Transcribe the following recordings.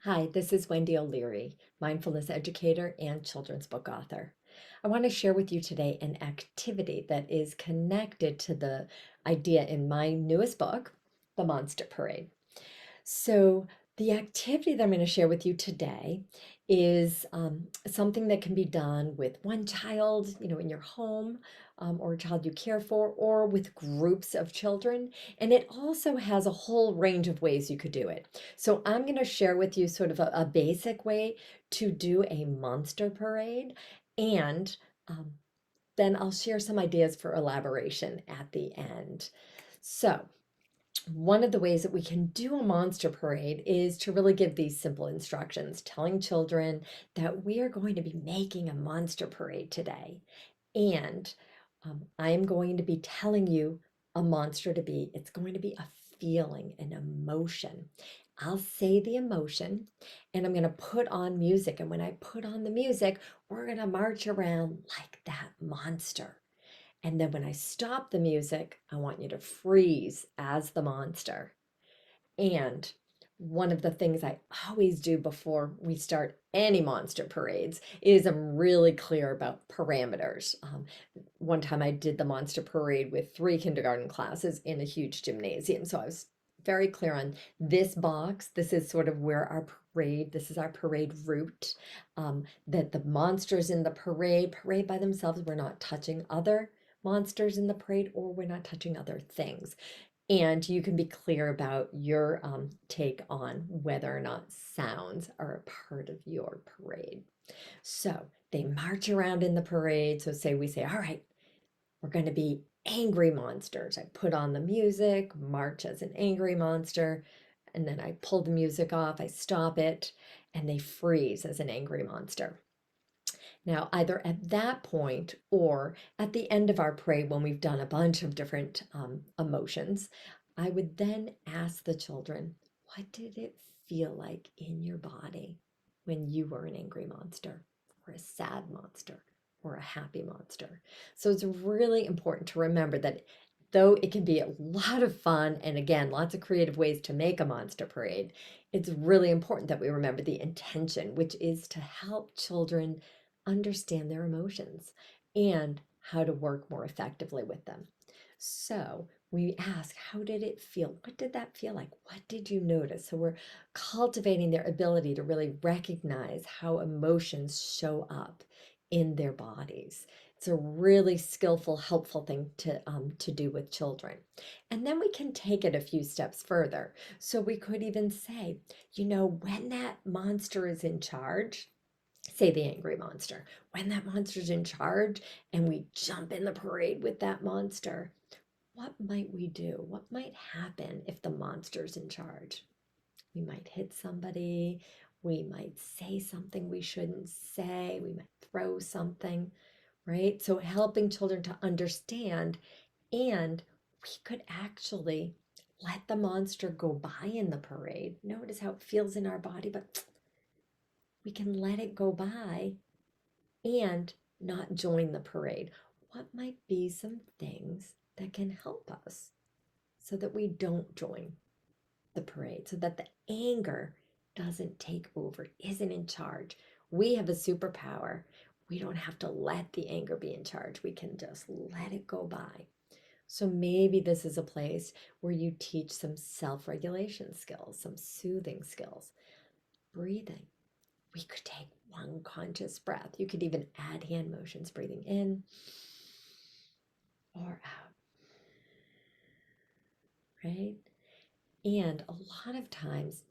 Hi, this is Wendy O'Leary, mindfulness educator and children's book author. I want to share with you today an activity that is connected to the idea in my newest book, The Monster Parade. So, the activity that I'm going to share with you today is something that can be done with one child, in your home, or a child you care for, or with groups of children. And it also has a whole range of ways you could do it. So, I'm going to share with you sort of a basic way to do a monster parade. And then I'll share some ideas for elaboration at the end. So, one of the ways that we can do a monster parade is to really give these simple instructions, telling children that we are going to be making a monster parade today. And I'm going to be telling you a monster to be. It's going to be a feeling, an emotion. I'll say the emotion and I'm going to put on music. And when I put on the music, we're going to march around like that monster. And then when I stop the music, I want you to freeze as the monster. And one of the things I always do before we start any monster parades is I'm really clear about parameters. One time I did the monster parade with 3 kindergarten classes in a huge gymnasium. So I was very clear on this box. This is sort of where our parade, this is our parade route. That the monsters in the parade by themselves, we're not touching other monsters in the parade, or we're not touching other things. And you can be clear about your take on whether or not sounds are a part of your parade. So they march around in the parade. So say we say, all right, we're going to be angry monsters. I put on the music, march as an angry monster, and then I pull the music off, I stop it, and they freeze as an angry monster. Now, either at that point or at the end of our parade, when we've done a bunch of different emotions, I would then ask the children, what did it feel like in your body when you were an angry monster, or a sad monster, or a happy monster? So it's really important to remember that though it can be a lot of fun, and again, lots of creative ways to make a monster parade, it's really important that we remember the intention, which is to help children understand their emotions and how to work more effectively with them. So we ask, how did it feel? What did that feel like? What did you notice? So we're cultivating their ability to really recognize how emotions show up in their bodies. It's a really skillful, helpful thing to do with children. And then we can take it a few steps further. So we could even say, when that monster is in charge, say the angry monster, when that monster's in charge and we jump in the parade with that monster, what might we do? What might happen if the monster's in charge? We might hit somebody. We might say something we shouldn't say. We might throw something, right? So helping children to understand, and we could actually let the monster go by in the parade. Notice how it feels in our body, but we can let it go by and not join the parade. What might be some things that can help us so that we don't join the parade, so that the anger doesn't take over, isn't in charge? We have a superpower. We don't have to let the anger be in charge. We can just let it go by. So maybe this is a place where you teach some self-regulation skills, some soothing skills, breathing. We could take one conscious breath. You could even add hand motions, breathing in or out, right? And a lot of times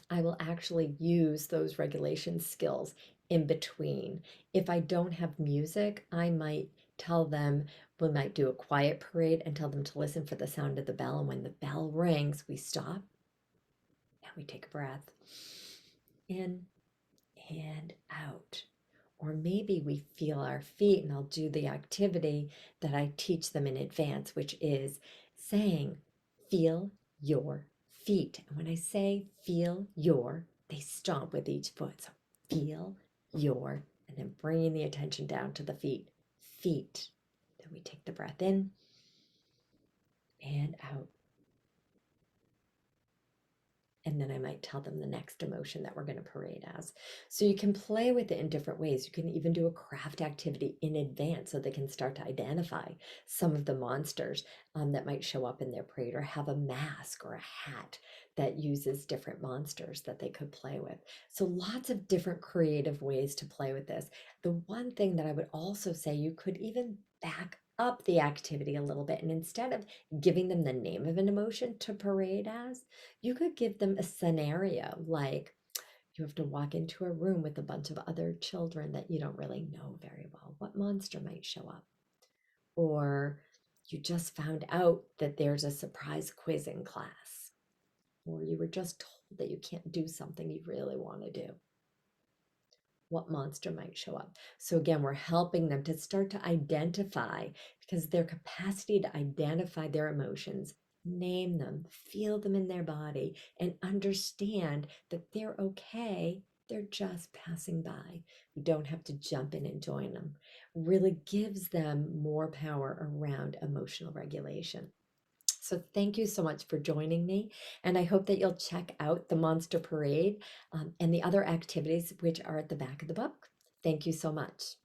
I will actually use those regulation skills in between. If I don't have music, I might tell them, we might do a quiet parade and tell them to listen for the sound of the bell. And when the bell rings, we stop and we take a breath in and out. Or maybe we feel our feet, and I'll do the activity that I teach them in advance, which is saying, feel your feet. And when I say feel your, they stomp with each foot. So feel your, and then bringing the attention down to the feet. Feet. Then we take the breath in and out And then I might tell them the next emotion that we're going to parade as. So you can play with it in different ways. You can even do a craft activity in advance so they can start to identify some of the monsters that might show up in their parade, or have a mask or a hat that uses different monsters that they could play with. So lots of different creative ways to play with this. The one thing that I would also say, you could even back up the activity a little bit, and instead of giving them the name of an emotion to parade as, you could give them a scenario, like you have to walk into a room with a bunch of other children that you don't really know very well. What monster might show up? Or you just found out that there's a surprise quiz in class, or you were just told that you can't do something you really want to do. What monster might show up? So again, we're helping them to start to identify, because their capacity to identify their emotions, name them, feel them in their body, and understand that they're okay. They're just passing by. We don't have to jump in and join them. Really gives them more power around emotional regulation. So thank you so much for joining me, and I hope that you'll check out the Monster Parade and the other activities which are at the back of the book. Thank you so much.